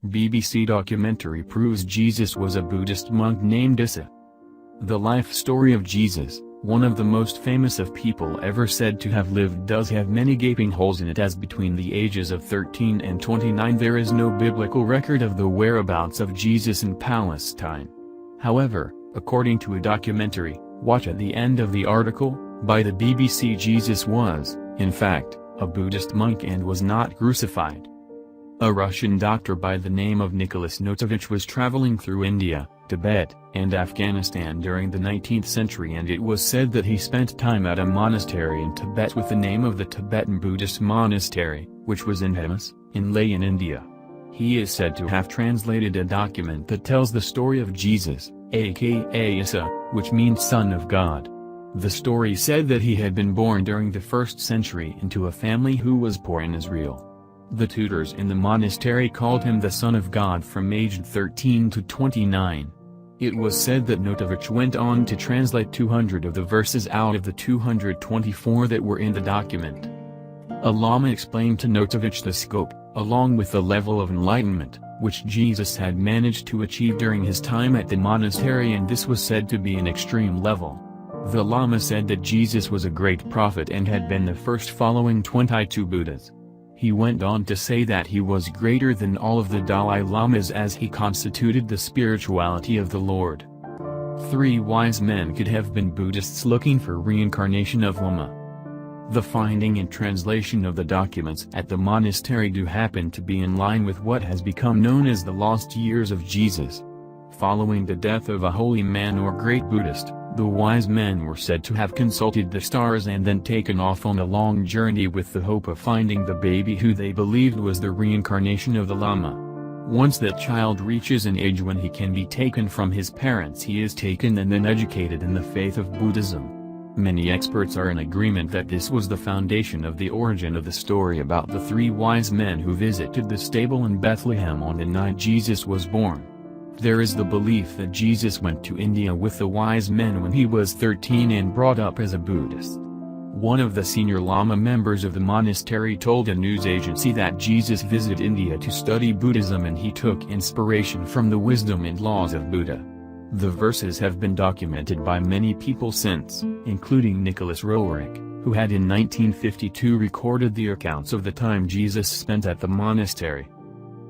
BBC documentary proves Jesus was a Buddhist monk named Issa. The life story of Jesus, one of the most famous of people ever said to have lived, does have many gaping holes in it, as between the ages of 13 and 29 there is no biblical record of the whereabouts of Jesus in Palestine. However, according to a documentary, watch at the end of the article, by the BBC, Jesus was, in fact, a Buddhist monk and was not crucified. A Russian doctor by the name of Nicholas Notovich was traveling through India, Tibet, and Afghanistan during the 19th century, and it was said that he spent time at a monastery in Tibet with the name of the Tibetan Buddhist monastery, which was in Hemas, in Leh in India. He is said to have translated a document that tells the story of Jesus, aka Issa, which means Son of God. The story said that he had been born during the 1st century into a family who was poor in Israel. The tutors in the monastery called him the Son of God from aged 13 to 29. It was said that Notovich went on to translate 200 of the verses out of the 224 that were in the document. A Lama explained to Notovich the scope, along with the level of enlightenment, which Jesus had managed to achieve during his time at the monastery, and this was said to be an extreme level. The Lama said that Jesus was a great prophet and had been the first following 22 Buddhas. He went on to say that he was greater than all of the Dalai Lamas as he constituted the spirituality of the Lord. 3 wise men could have been Buddhists looking for reincarnation of Lama. The finding and translation of the documents at the monastery do happen to be in line with what has become known as the lost years of Jesus. Following the death of a holy man or great Buddhist, the wise men were said to have consulted the stars and then taken off on a long journey with the hope of finding the baby who they believed was the reincarnation of the Lama. Once that child reaches an age when he can be taken from his parents, he is taken and then educated in the faith of Buddhism. Many experts are in agreement that this was the foundation of the origin of the story about the 3 wise men who visited the stable in Bethlehem on the night Jesus was born. There is the belief that Jesus went to India with the wise men when he was 13 and brought up as a Buddhist. One of the senior Lama members of the monastery told a news agency that Jesus visited India to study Buddhism and he took inspiration from the wisdom and laws of Buddha. The verses have been documented by many people since, including Nicholas Roerich, who had in 1952 recorded the accounts of the time Jesus spent at the monastery.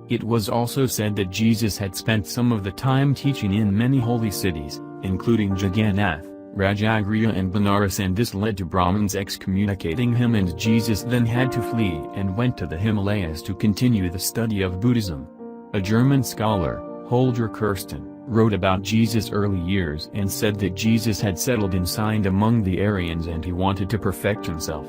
It was also said that Jesus had spent some of the time teaching in many holy cities, including Jagannath, Rajagriha and Benares, and this led to Brahmins excommunicating him, and Jesus then had to flee and went to the Himalayas to continue the study of Buddhism. A German scholar, Holger Kirsten, wrote about Jesus' early years and said that Jesus had settled and signed among the Aryans and he wanted to perfect himself.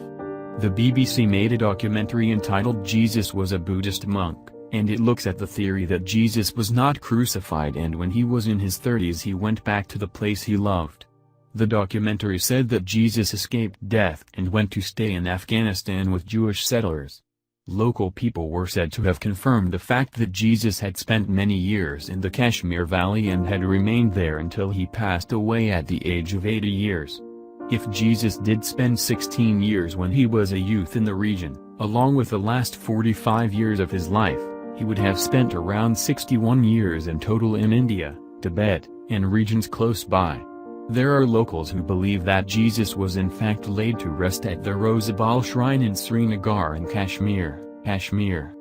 The BBC made a documentary entitled Jesus Was a Buddhist Monk, and it looks at the theory that Jesus was not crucified and when he was in his 30s he went back to the place he loved. The documentary said that Jesus escaped death and went to stay in Afghanistan with Jewish settlers. Local people were said to have confirmed the fact that Jesus had spent many years in the Kashmir Valley and had remained there until he passed away at the age of 80 years. If Jesus did spend 16 years when he was a youth in the region, along with the last 45 years of his life, he would have spent around 61 years in total in India, Tibet, and regions close by. There are locals who believe that Jesus was in fact laid to rest at the Rosabal shrine in Srinagar in Kashmir.